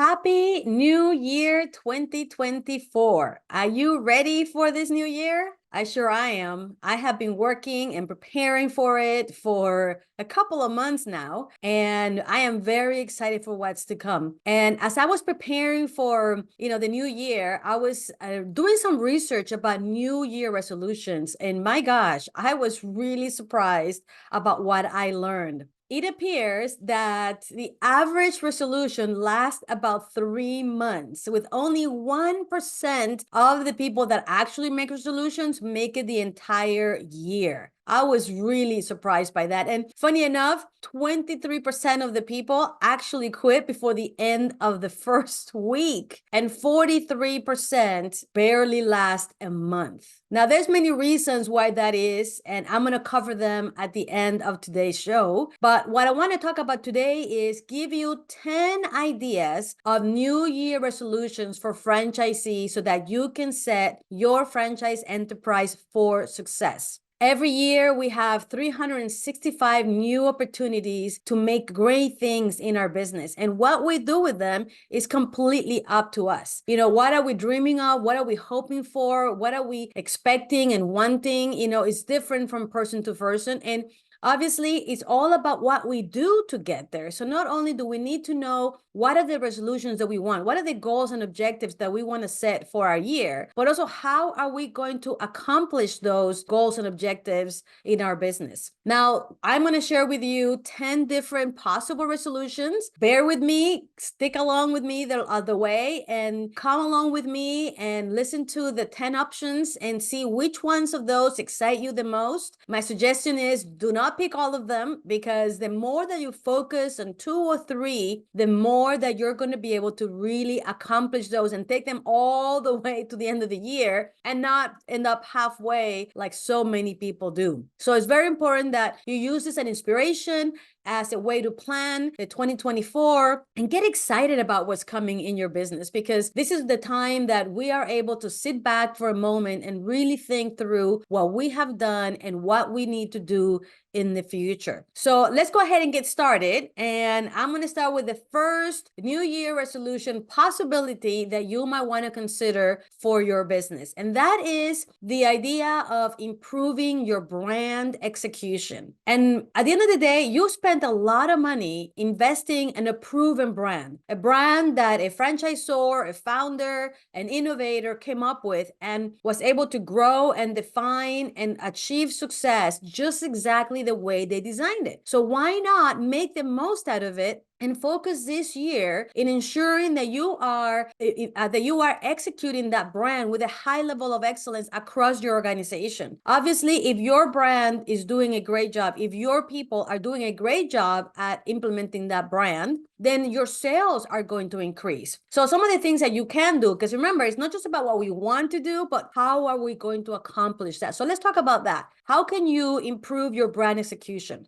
Happy New Year 2024. Are you ready for this new year? I sure I am. I have been working and preparing for it for a couple of months now, and I am very excited for what's to come. And as I was preparing for, the new year, I was doing some research about New Year resolutions, and my gosh, I was really surprised about what I learned. It appears that the average resolution lasts about 3 months, with only 1% of the people that actually make resolutions make it the entire year. I was really surprised by that. And funny enough, 23% of the people actually quit before the end of the first week, and 43% barely last a month. Now, there's many reasons why that is, and I'm going to cover them at the end of today's show. But what I want to talk about today is give you 10 ideas of New Year resolutions for franchisees so that you can set your franchise enterprise for success. Every year, we have 365 new opportunities to make great things in our business. And what we do with them is completely up to us. What are we dreaming of? What are we hoping for? What are we expecting and wanting? It's different from person to person. And obviously, it's all about what we do to get there. So not only do we need to know what are the resolutions that we want, what are the goals and objectives that we want to set for our year, but also how are we going to accomplish those goals and objectives in our business. Now, I'm going to share with you 10 different possible resolutions. Bear with me, stick along with me the way, and come along with me and listen to the 10 options and see which ones of those excite you the most. My suggestion is do not pick all of them, because the more that you focus on 2 or 3, the more that you're going to be able to really accomplish those and take them all the way to the end of the year and not end up halfway like so many people do. So it's very important that you use this as an inspiration, as a way to plan the 2024 and get excited about what's coming in your business, because this is the time that we are able to sit back for a moment and really think through what we have done and what we need to do in the future. So let's go ahead and get started. And I'm going to start with the first New Year resolution possibility that you might want to consider for your business. And that is the idea of improving your brand execution. And at the end of the day, you spend a lot of money investing in a proven brand, a brand that a franchisor, a founder, an innovator came up with and was able to grow and define and achieve success just exactly the way they designed it. So why not make the most out of it and focus this year in ensuring that you are executing that brand with a high level of excellence across your organization. Obviously, if your brand is doing a great job, if your people are doing a great job at implementing that brand, then your sales are going to increase. So some of the things that you can do, because remember, it's not just about what we want to do, but how are we going to accomplish that? So let's talk about that. How can you improve your brand execution?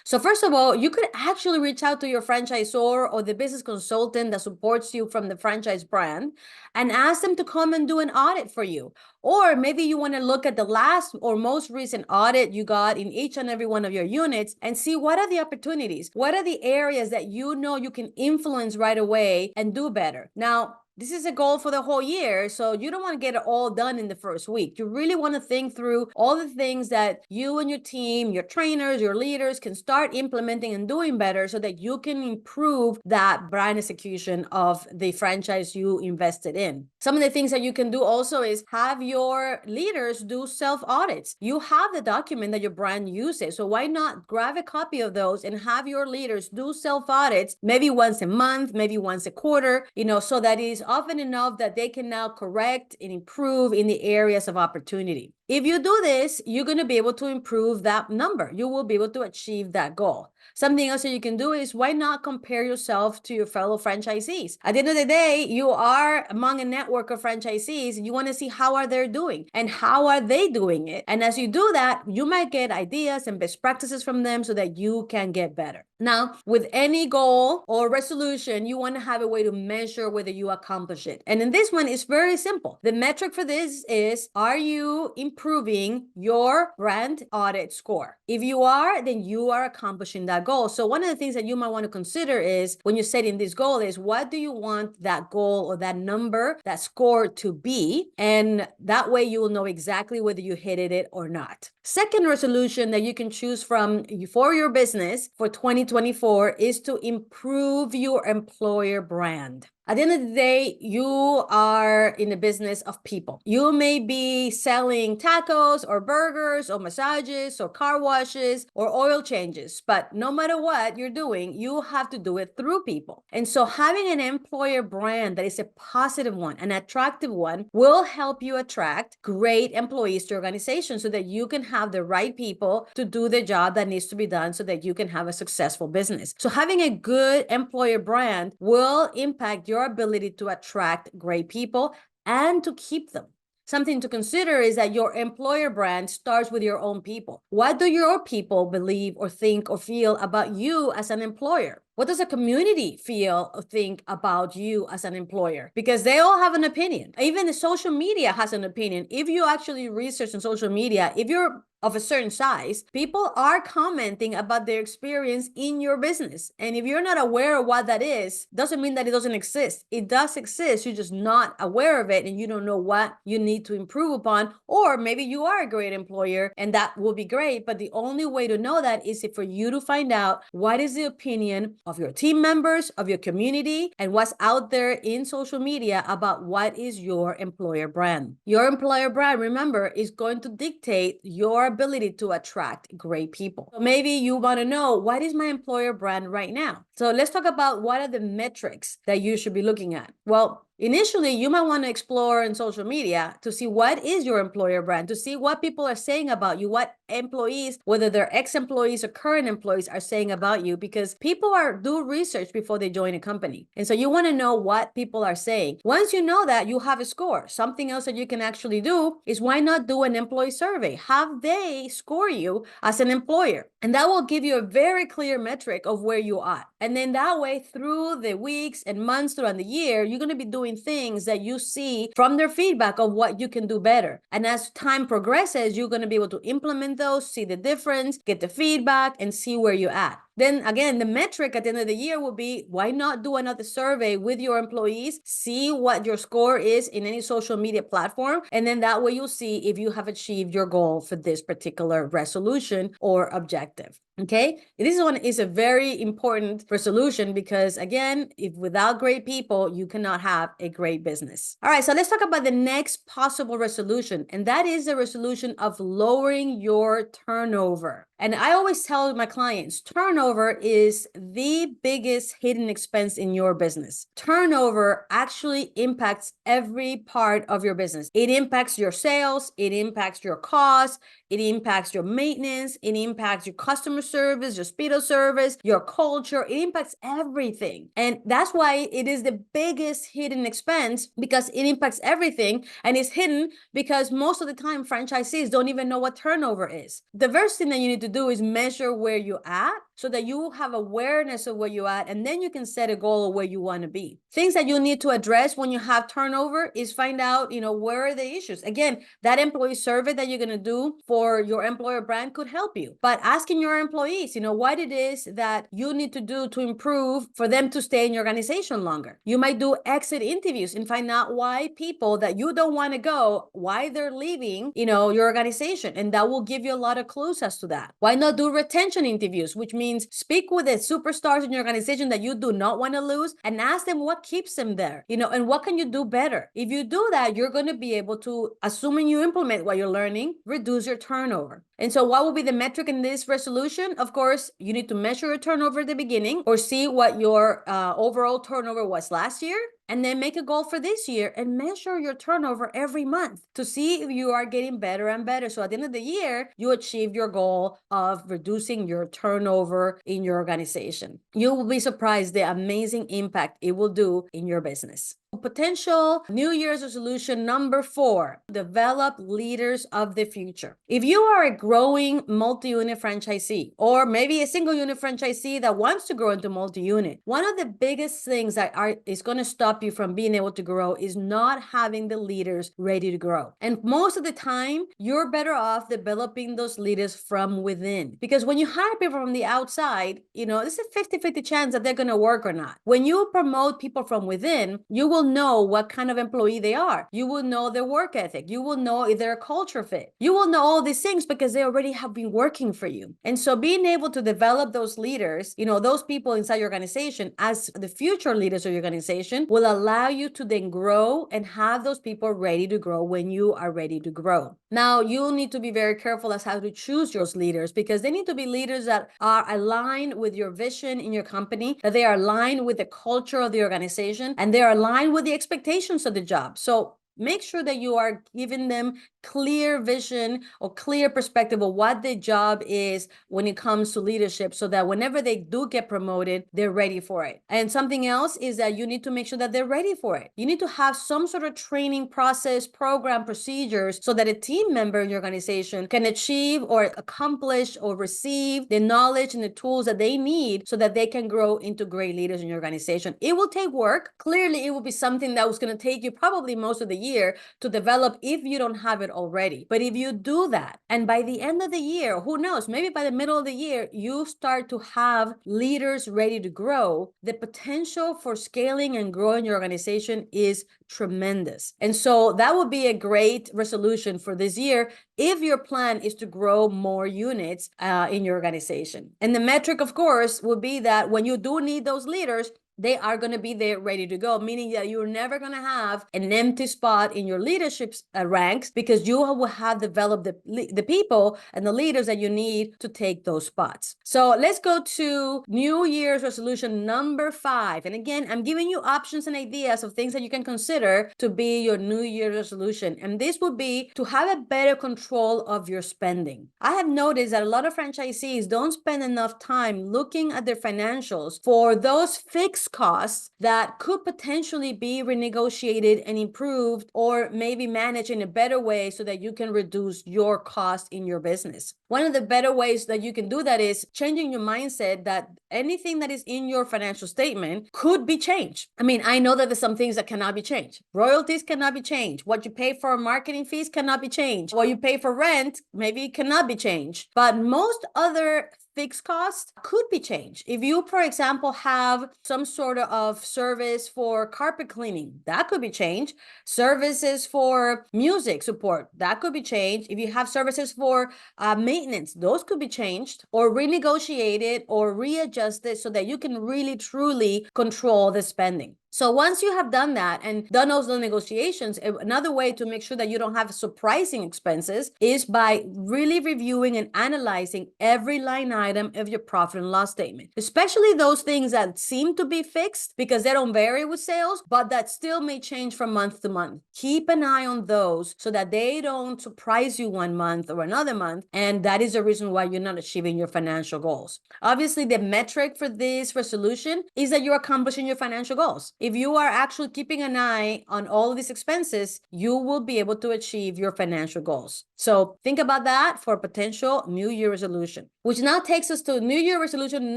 So first of all, you could actually reach out to your franchisor or the business consultant that supports you from the franchise brand and ask them to come and do an audit for you. Or maybe you want to look at the last or most recent audit you got in each and every one of your units and see what are the opportunities, what are the areas that you can influence right away and do better. Now, this is a goal for the whole year, so you don't want to get it all done in the first week. You really want to think through all the things that you and your team, your trainers, your leaders can start implementing and doing better so that you can improve that brand execution of the franchise you invested in. Some of the things that you can do also is have your leaders do self-audits. You have the document that your brand uses, so why not grab a copy of those and have your leaders do self-audits, maybe once a month, maybe once a quarter, so that is often enough that they can now correct and improve in the areas of opportunity. If you do this, you're going to be able to improve that number. You will be able to achieve that goal. Something else that you can do is why not compare yourself to your fellow franchisees? At the end of the day, you are among a network of franchisees and you want to see how are they doing and how are they doing it. And as you do that, you might get ideas and best practices from them so that you can get better. Now, with any goal or resolution, you want to have a way to measure whether you accomplish it. And in this one, it's very simple. The metric for this is, are you improving your brand audit score? If you are, then you are accomplishing that goal. So one of the things that you might want to consider is when you're setting this goal is what do you want that goal or that number, that score to be? And that way you will know exactly whether you hit it or not. Second resolution that you can choose from for your business for 2024 is to improve your employer brand. At the end of the day, you are in the business of people. You may be selling tacos or burgers or massages or car washes or oil changes, but no matter what you're doing, you have to do it through people. And so having an employer brand that is a positive one, an attractive one, will help you attract great employees to your organization so that you can have the right people to do the job that needs to be done so that you can have a successful business. So having a good employer brand will impact your ability to attract great people and to keep them. Something to consider is that your employer brand starts with your own people. What do your people believe or think or feel about you as an employer? What does a community feel or think about you as an employer? Because they all have an opinion. Even the social media has an opinion. If you actually research on social media, if you're of a certain size, people are commenting about their experience in your business. And if you're not aware of what that is, doesn't mean that it doesn't exist. It does exist. You're just not aware of it and you don't know what you need to improve upon. Or maybe you are a great employer and that will be great. But the only way to know that is for you to find out what is the opinion of your team members, of your community, and what's out there in social media about what is your employer brand. Your employer brand, remember, is going to dictate your ability to attract great people. So maybe you want to know, what is my employer brand right now? So let's talk about what are the metrics that you should be looking at. Well, initially, you might want to explore in social media to see what is your employer brand, to see what people are saying about you, what employees, whether they're ex-employees or current employees, are saying about you, because people do research before they join a company. And so you want to know what people are saying. Once you know that, you have a score. Something else that you can actually do is, why not do an employee survey? Have they score you as an employer? And that will give you a very clear metric of where you are. And then that way, through the weeks and months throughout the year, you're going to be doing things that you see from their feedback of what you can do better. And as time progresses, you're going to be able to implement those, see the difference, get the feedback, and see where you're at. Then again, the metric at the end of the year will be, why not do another survey with your employees, see what your score is in any social media platform, and then that way you'll see if you have achieved your goal for this particular resolution or objective. Okay, this one is a very important resolution because, again, if without great people, you cannot have a great business. All right, so let's talk about the next possible resolution, and that is the resolution of lowering your turnover. And I always tell my clients, turnover is the biggest hidden expense in your business. Turnover actually impacts every part of your business. It impacts your sales, it impacts your costs, it impacts your maintenance, it impacts your customer service, your speed of service, your culture. It impacts everything. And that's why it is the biggest hidden expense, because it impacts everything, and it's hidden because most of the time franchisees don't even know what turnover is. The first thing that you need to do is measure where you're at so that you have awareness of where you're at, and then you can set a goal of where you want to be. Things that you need to address when you have turnover is find out, where are the issues. Again, that employee survey that you're going to do for your employer brand could help you. But asking your employees, what it is that you need to do to improve for them to stay in your organization longer. You might do exit interviews and find out why people that you don't want to go, why they're leaving, your organization. And that will give you a lot of clues as to that. Why not do retention interviews, which means speak with the superstars in your organization that you do not want to lose and ask them what keeps them there, and what can you do better. If you do that, you're going to be able to, assuming you implement what you're learning, reduce your turnover. And so what will be the metric in this resolution? Of course, you need to measure your turnover at the beginning or see what your overall turnover was last year, and then make a goal for this year and measure your turnover every month to see if you are getting better and better. So at the end of the year, you achieve your goal of reducing your turnover in your organization. You will be surprised the amazing impact it will do in your business. Potential New Year's resolution number 4, develop leaders of the future. If you are a growing multi-unit franchisee, or maybe a single unit franchisee that wants to grow into multi-unit, one of the biggest things that is going to stop you from being able to grow is not having the leaders ready to grow. And most of the time, you're better off developing those leaders from within. Because when you hire people from the outside, it's a 50-50 chance that they're going to work or not. When you promote people from within, you will know what kind of employee they are. You will know their work ethic. You will know if they're a culture fit. You will know all these things because they already have been working for you. And so being able to develop those leaders, those people inside your organization as the future leaders of your organization, will allow you to then grow and have those people ready to grow when you are ready to grow. Now, you'll need to be very careful as how to choose your leaders, because they need to be leaders that are aligned with your vision in your company, that they are aligned with the culture of the organization, and they are aligned with the expectations of the job. So make sure that you are giving them clear vision or clear perspective of what the job is when it comes to leadership, so that whenever they do get promoted, they're ready for it. And something else is that you need to make sure that they're ready for it. You need to have some sort of training process, program, procedures, so that a team member in your organization can achieve or accomplish or receive the knowledge and the tools that they need so that they can grow into great leaders in your organization. It will take work. Clearly, it will be something that was going to take you probably most of the year to develop if you don't have it already. But if you do that, and by the end of the year, who knows, maybe by the middle of the year, you start to have leaders ready to grow, the potential for scaling and growing your organization is tremendous. And so that would be a great resolution for this year if your plan is to grow more units in your organization. And the metric, of course, would be that when you do need those leaders, they are going to be there ready to go, meaning that you're never going to have an empty spot in your leadership ranks, because you will have developed the people and the leaders that you need to take those spots. So let's go to New Year's resolution number 5. And again, I'm giving you options and ideas of things that you can consider to be your New Year's resolution. And this would be to have a better control of your spending. I have noticed that a lot of franchisees don't spend enough time looking at their financials for those fixed costs that could potentially be renegotiated and improved, or maybe managed in a better way so that you can reduce your cost in your business. One of the better ways that you can do that is changing your mindset that anything that is in your financial statement could be changed. I mean, I know that there's some things that cannot be changed. Royalties cannot be changed. What you pay for marketing fees cannot be changed. What you pay for rent maybe cannot be changed. But most other fixed costs could be changed. If you, for example, have some sort of service for carpet cleaning, that could be changed. Services for music support, that could be changed. If you have services for maintenance, those could be changed or renegotiated or readjusted so that you can really truly control the spending. So once you have done that and done those negotiations, another way to make sure that you don't have surprising expenses is by really reviewing and analyzing every line item of your profit and loss statement, especially those things that seem to be fixed because they don't vary with sales, but that still may change from month to month. Keep an eye on those so that they don't surprise you one month or another month, and that is the reason why you're not achieving your financial goals. Obviously, the metric for this resolution is that you're accomplishing your financial goals. If you are actually keeping an eye on all of these expenses, you will be able to achieve your financial goals. So think about that for potential New Year resolution, which now takes us to New Year resolution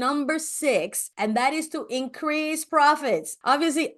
number 6, and that is to increase profits. Obviously,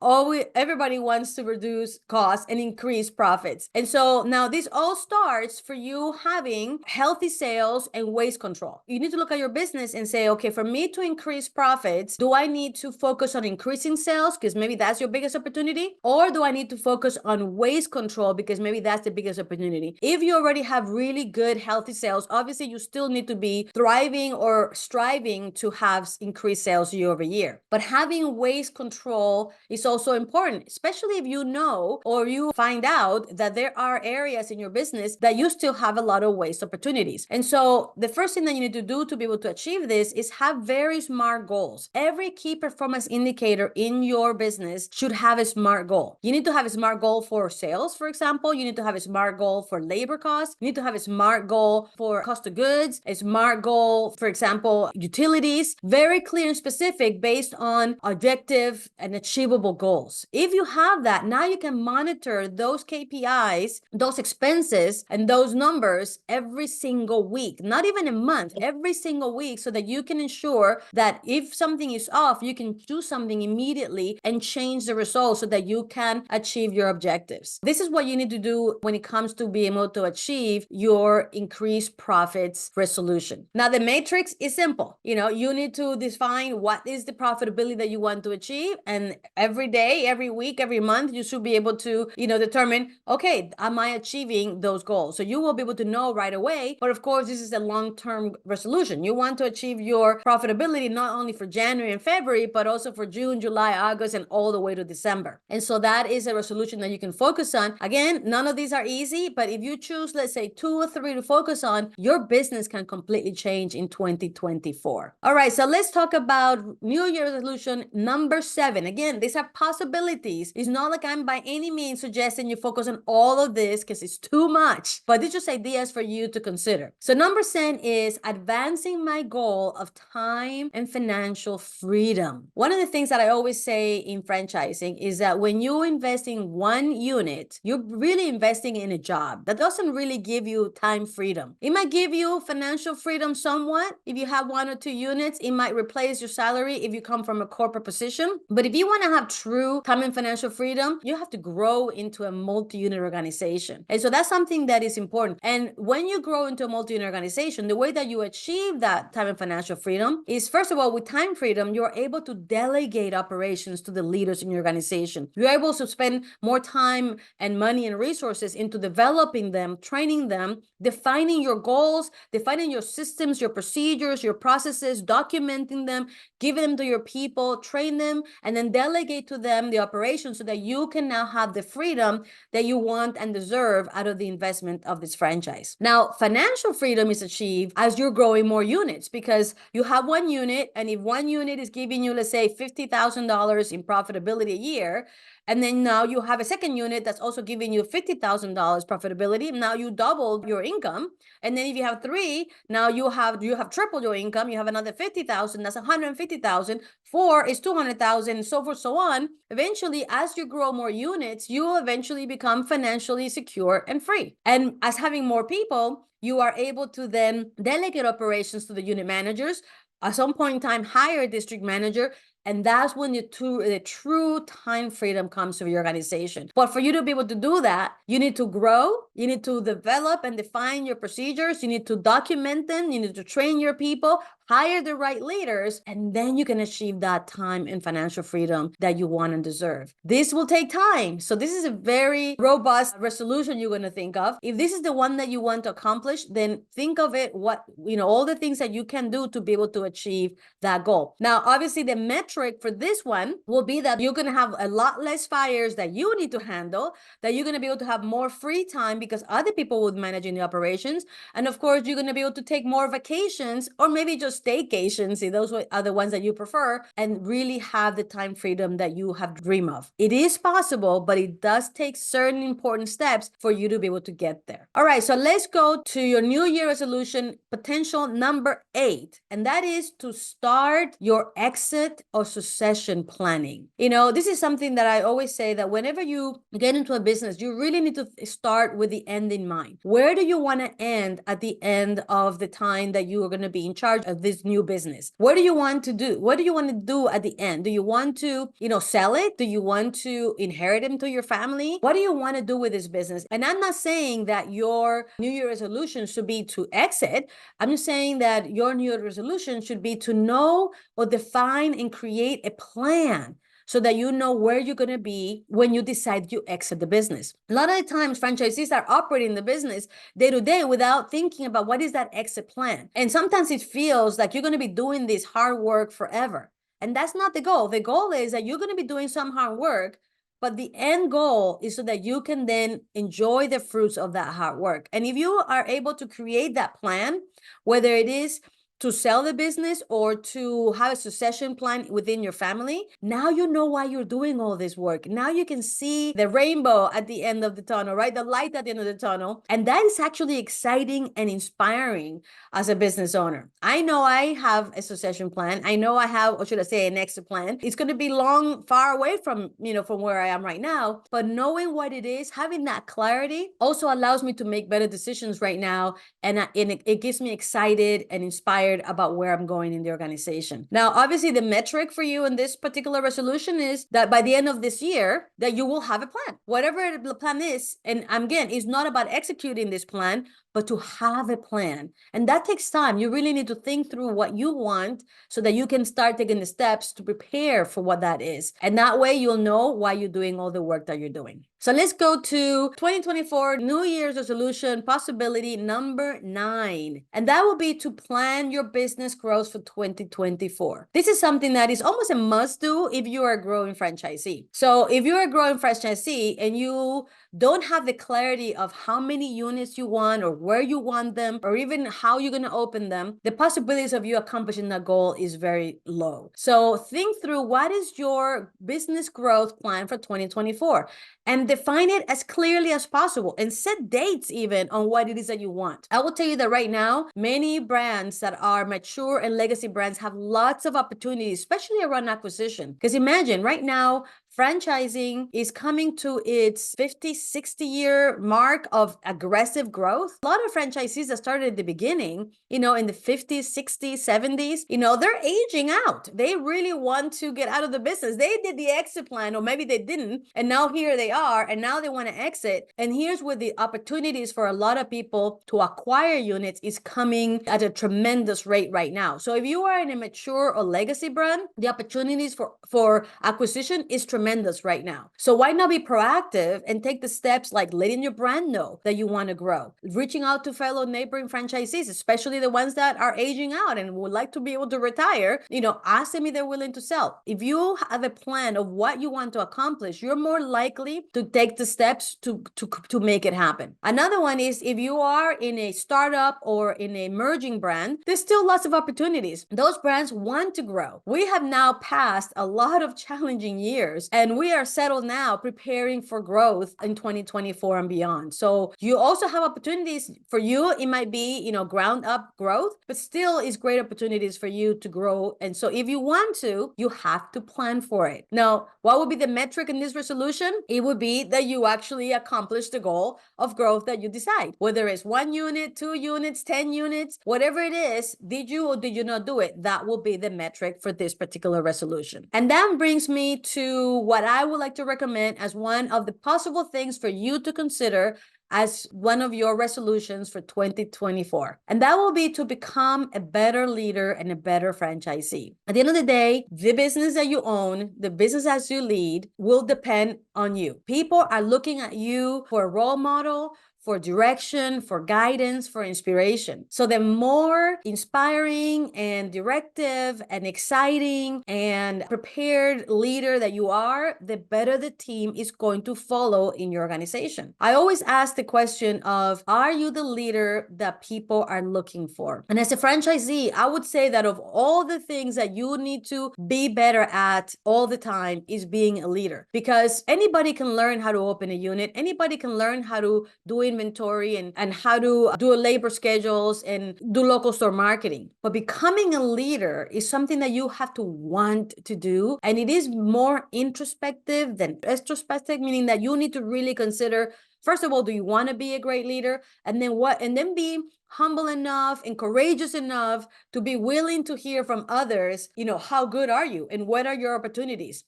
everybody wants to reduce costs and increase profits. And so now this all starts for you having healthy sales and waste control. You need to look at your business and say, okay, for me to increase profits, do I need to focus on increasing sales because maybe that's your biggest opportunity? Or do I need to focus on waste control because maybe that's the biggest opportunity? If you already have really good, healthy sales, obviously you still need to be thriving or striving to have increased sales year over year. But having waste control is also important, especially if you know or you find out that there are areas in your business that you still have a lot of waste opportunities. And so the first thing that you need to do to be able to achieve this is have very smart goals. Every key performance indicator in your business business should have a SMART goal. You need to have a SMART goal for sales, for example. You need to have a SMART goal for labor costs. You need to have a SMART goal for cost of goods, a SMART goal, for example, utilities. Very clear and specific based on objective and achievable goals. If you have that, now you can monitor those KPIs, those expenses, and those numbers every single week, not even a month, every single week, so that you can ensure that if something is off, you can do something immediately and change the results so that you can achieve your objectives. This is what you need to do when it comes to being able to achieve your increased profits resolution. Now, the matrix is simple. You need to define what is the profitability that you want to achieve. And every day, every week, every month, you should be able to, determine, okay, am I achieving those goals? So you will be able to know right away. But of course, this is a long-term resolution. You want to achieve your profitability not only for January and February, but also for June, July, August, and all the way to December. And so that is a resolution that you can focus on. Again, none of these are easy, but if you choose, let's say 2 or 3 to focus on, your business can completely change in 2024. All right, so let's talk about New Year resolution number 7. Again, these are possibilities. It's not like I'm by any means suggesting you focus on all of this because it's too much, but these are just ideas for you to consider. So number 7 is advancing my goal of time and financial freedom. One of the things that I always say in franchising is that when you invest in one unit, you're really investing in a job. That doesn't really give you time freedom. It might give you financial freedom somewhat. If you have 1 or 2 units, it might replace your salary if you come from a corporate position. But if you want to have true time and financial freedom, you have to grow into a multi-unit organization. And so that's something that is important. And when you grow into a multi-unit organization, the way that you achieve that time and financial freedom is, first of all, with time freedom, you're able to delegate operations to the leaders in your organization. You're able to spend more time and money and resources into developing them, training them, defining your goals, defining your systems, your procedures, your processes, documenting them, giving them to your people, train them, and then delegate to them the operations so that you can now have the freedom that you want and deserve out of the investment of this franchise. Now, financial freedom is achieved as you're growing more units, because you have 1 unit, and if 1 unit is giving you, let's say, $50,000 in profitability a year, and then now you have a second unit that's also giving you $50,000 profitability. Now you doubled your income. And then if you have 3, now you have tripled your income. You have another 50,000. That's 150,000. 4 is 200,000, and so forth, so on. Eventually, as you grow more units, you will eventually become financially secure and free. And as having more people, you are able to then delegate operations to the unit managers. At some point in time, hire a district manager. And that's when the true time freedom comes to your organization. But for you to be able to do that, you need to grow, you need to develop and define your procedures, you need to document them, you need to train your people, hire the right leaders, and then you can achieve that time and financial freedom that you want and deserve. This will take time. So this is a very robust resolution you're going to think of. If this is the one that you want to accomplish, then think of it, all the things that you can do to be able to achieve that goal. Now, obviously, the metric for this one will be that you're going to have a lot less fires that you need to handle, that you're going to be able to have more free time because other people will be managing the operations. And of course, you're going to be able to take more vacations, or maybe just staycations, if those are the ones that you prefer, and really have the time freedom that you have dreamed of. It is possible, but it does take certain important steps for you to be able to get there. All right, so let's go to your New Year resolution potential number 8, and that is to start your exit or succession planning. This is something that I always say, that whenever you get into a business, you really need to start with the end in mind. Where do you want to end at the end of the time that you are going to be in charge of this new business? What do you want to do? What do you want to do at the end? Do you want to, sell it? Do you want to inherit it to your family? What do you want to do with this business? And I'm not saying that your New Year resolution should be to exit. I'm just saying that your New Year resolution should be to know or define and create a plan, so that you know where you're going to be when you decide you exit the business. A lot of the times, franchisees are operating the business day to day without thinking about what is that exit plan. And sometimes it feels like you're going to be doing this hard work forever. And that's not the goal. The goal is that you're going to be doing some hard work, but the end goal is so that you can then enjoy the fruits of that hard work. And if you are able to create that plan, whether it is to sell the business or to have a succession plan within your family, now you know why you're doing all this work. Now you can see the rainbow at the end of the tunnel, right? The light at the end of the tunnel. And that is actually exciting and inspiring as a business owner. I know I have a succession plan. I know I have, or should I say, an exit plan. It's going to be long, far away from, from where I am right now. But knowing what it is, having that clarity also allows me to make better decisions right now. And it gives me excited and inspired about where I'm going in the organization. Now, obviously, the metric for you in this particular resolution is that by the end of this year, that you will have a plan, whatever the plan is. And again, it's not about executing this plan, but to have a plan. And that takes time. You really need to think through what you want so that you can start taking the steps to prepare for what that is. And that way you'll know why you're doing all the work that you're doing. So let's go to 2024 New Year's resolution possibility number 9. And that will be to plan your business growth for 2024. This is something that is almost a must do if you are a growing franchisee. So if you're a growing franchisee and you don't have the clarity of how many units you want or where you want them or even how you're going to open them, the possibilities of you accomplishing that goal is very low. So think through what is your business growth plan for 2024 and define it as clearly as possible and set dates even on what it is that you want. I will tell you that right now, many brands that are mature and legacy brands have lots of opportunities, especially around acquisition. Because imagine right now, franchising is coming to its 50, 60-year mark of aggressive growth. A lot of franchisees that started at the beginning, in the 50s, 60s, 70s, they're aging out. They really want to get out of the business. They did the exit plan, or maybe they didn't. And now here they are, and now they want to exit. And here's where the opportunities for a lot of people to acquire units is coming at a tremendous rate right now. So if you are in a mature or legacy brand, the opportunities for acquisition is tremendous right now. So why not be proactive and take the steps like letting your brand know that you want to grow, reaching out to fellow neighboring franchisees, especially the ones that are aging out and would like to be able to retire, ask them if they're willing to sell. If you have a plan of what you want to accomplish, you're more likely to take the steps to make it happen. Another one is if you are in a startup or in an emerging brand, there's still lots of opportunities. Those brands want to grow. We have now passed a lot of challenging years and we are settled now preparing for growth in 2024 and beyond. So you also have opportunities for you. It might be, ground up growth, but still is great opportunities for you to grow. And so if you want to, you have to plan for it. Now, what would be the metric in this resolution? It would be that you actually accomplish the goal of growth that you decide, whether it's 1 unit, 2 units, 10 units, whatever it is, did you or did you not do it? That will be the metric for this particular resolution. And that brings me to what I would like to recommend as one of the possible things for you to consider as one of your resolutions for 2024. And that will be to become a better leader and a better franchisee. At the end of the day, the business that you own, the business as you lead, will depend on you. People are looking at you for a role model, for direction, for guidance, for inspiration. So the more inspiring and directive and exciting and prepared leader that you are, the better the team is going to follow in your organization. I always ask the question of, are you the leader that people are looking for? And as a franchisee, I would say that of all the things that you need to be better at all the time is being a leader, because anybody can learn how to open a unit. Anybody can learn how to do inventory and how to do labor schedules and do local store marketing. But becoming a leader is something that you have to want to do. And it is more introspective than retrospective, meaning that you need to really consider, first of all, do you want to be a great leader? And then be humble enough and courageous enough to be willing to hear from others, how good are you and what are your opportunities?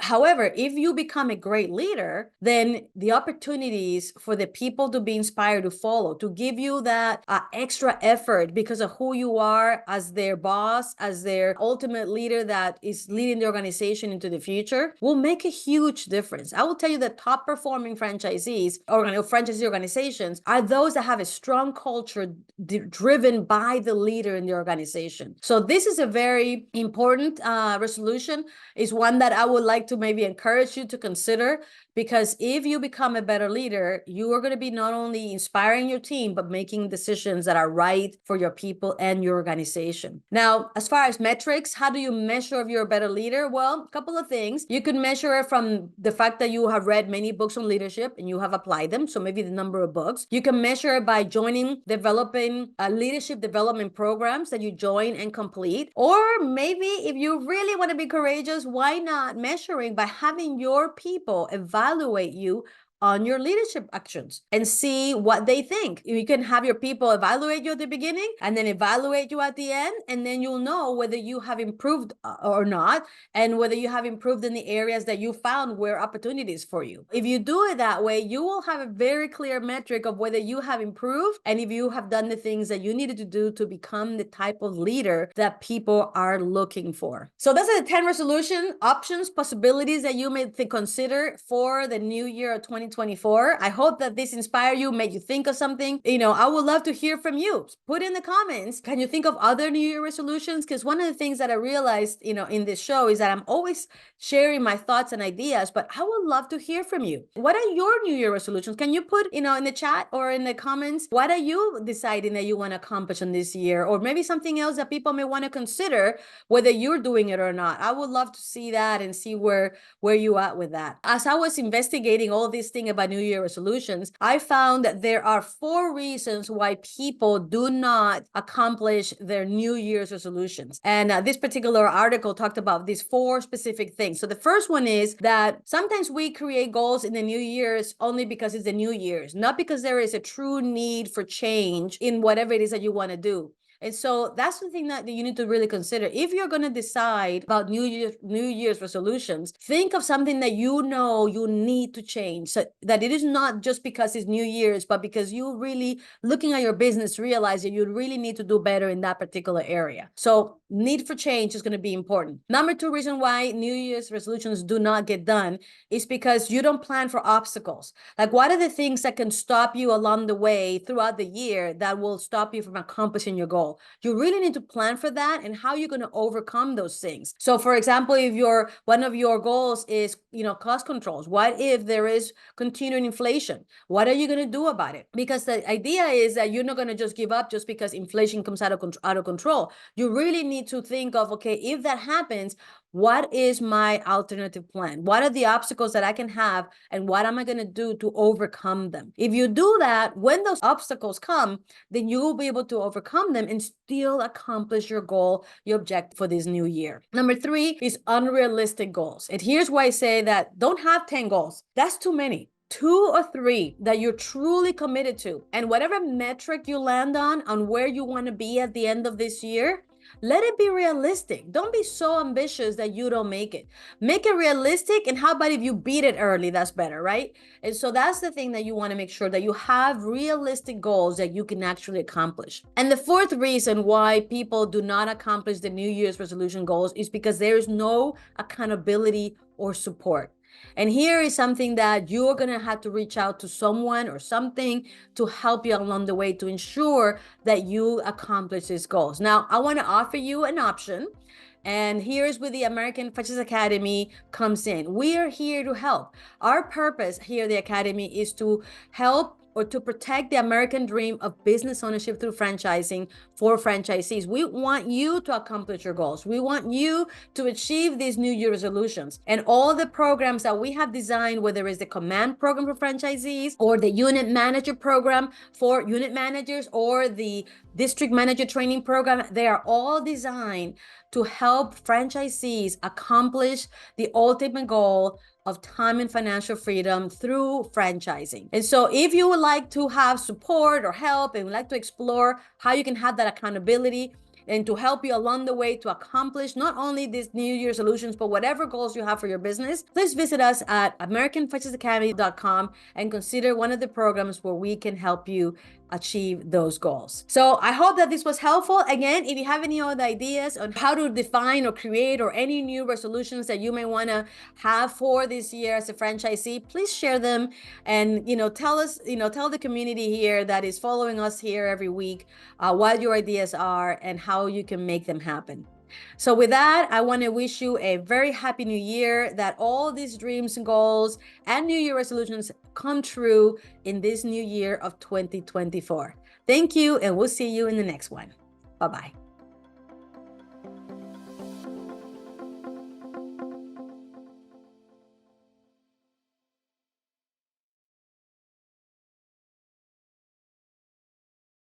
However, if you become a great leader, then the opportunities for the people to be inspired to follow, to give you that extra effort because of who you are as their boss, as their ultimate leader that is leading the organization into the future, will make a huge difference. I will tell you that top performing franchisees franchisee organizations are those that have a strong culture driven by the leader in the organization. So this is a very important resolution. Is one that I would like to maybe encourage you to consider, because if you become a better leader, you are going to be not only inspiring your team, but making decisions that are right for your people and your organization. Now, as far as metrics, how do you measure if you're a better leader? Well, a couple of things. You can measure it from the fact that you have read many books on leadership and you have applied them. So maybe the number of books. You can measure it by developing leadership development programs that you join and complete. Or maybe if you really want to be courageous, why not measuring by having your people evaluate you on your leadership actions and see what they think. You can have your people evaluate you at the beginning and then evaluate you at the end, and then you'll know whether you have improved or not, and whether you have improved in the areas that you found were opportunities for you. If you do it that way, you will have a very clear metric of whether you have improved and if you have done the things that you needed to do to become the type of leader that people are looking for. So those are the 10 resolution options, possibilities that you may consider for the new year of 2024. I hope that this inspired you, made you think of something. I would love to hear from you. Put in the comments, can you think of other New Year resolutions? Because one of the things that I realized, in this show is that I'm always sharing my thoughts and ideas, but I would love to hear from you. What are your New Year resolutions? Can you put, in the chat or in the comments, what are you deciding that you want to accomplish in this year? Or maybe something else that people may want to consider, whether you're doing it or not. I would love to see that and see where you at with that. As I was investigating all these things about New Year resolutions, I found that there are 4 reasons why people do not accomplish their New Year's resolutions. And this particular article talked about these 4 specific things. So the first one is that sometimes we create goals in the New Year's only because it's the New Year's, not because there is a true need for change in whatever it is that you want to do. And so that's the thing that you need to really consider. If you're going to decide about New Year's resolutions, think of something that you need to change, so that it is not just because it's New Year's, but because you really, looking at your business, realize that you really need to do better in that particular area. So need for change is going to be important. Number 2 reason why New Year's resolutions do not get done is because you don't plan for obstacles. Like, what are the things that can stop you along the way throughout the year that will stop you from accomplishing your goal? You really need to plan for that and how you're going to overcome those things. So for example, if one of your goals is, cost controls, what if there is continuing inflation? What are you going to do about it? Because the idea is that you're not going to just give up just because inflation comes out of control. You really need to think of, okay, if that happens, what is my alternative plan? What are the obstacles that I can have, and what am I going to do to overcome them? If you do that, when those obstacles come, then you will be able to overcome them and still accomplish your goal, your objective for this new year. Number 3 is unrealistic goals. And here's why I say that don't have 10 goals. That's too many. 2 or 3 that you're truly committed to. And whatever metric you land on where you want to be at the end of this year, let it be realistic. Don't be so ambitious that you don't make it. Make it realistic. And how about if you beat it early? That's better, right? And so that's the thing that you want to make sure that you have realistic goals that you can actually accomplish. And the 4th reason why people do not accomplish the New Year's resolution goals is because there is no accountability or support. And here is something that you're going to have to reach out to someone or something to help you along the way to ensure that you accomplish these goals. Now, I want to offer you an option. And here's where the American Franchise Academy comes in. We are here to help. Our purpose here at the Academy is to help or to protect the American dream of business ownership through franchising for franchisees. We want you to accomplish your goals. We want you to achieve these New Year resolutions. And all the programs that we have designed, whether it's the command program for franchisees or the unit manager program for unit managers or the district manager training program, they are all designed to help franchisees accomplish the ultimate goal of time and financial freedom through franchising. And so if you would like to have support or help and would like to explore how you can have that accountability and to help you along the way to accomplish not only these New Year solutions, but whatever goals you have for your business, please visit us at AmericanFranchiseAcademy.com and consider one of the programs where we can help you achieve those goals. So I hope that this was helpful. Again, if you have any other ideas on how to define or create or any new resolutions that you may want to have for this year as a franchisee, please share them and tell us, tell the community here that is following us here every week what your ideas are and how you can make them happen. So with that, I want to wish you a very happy new year, that all these dreams and goals and New Year resolutions come true in this new year of 2024. Thank you, and we'll see you in the next one. Bye-bye.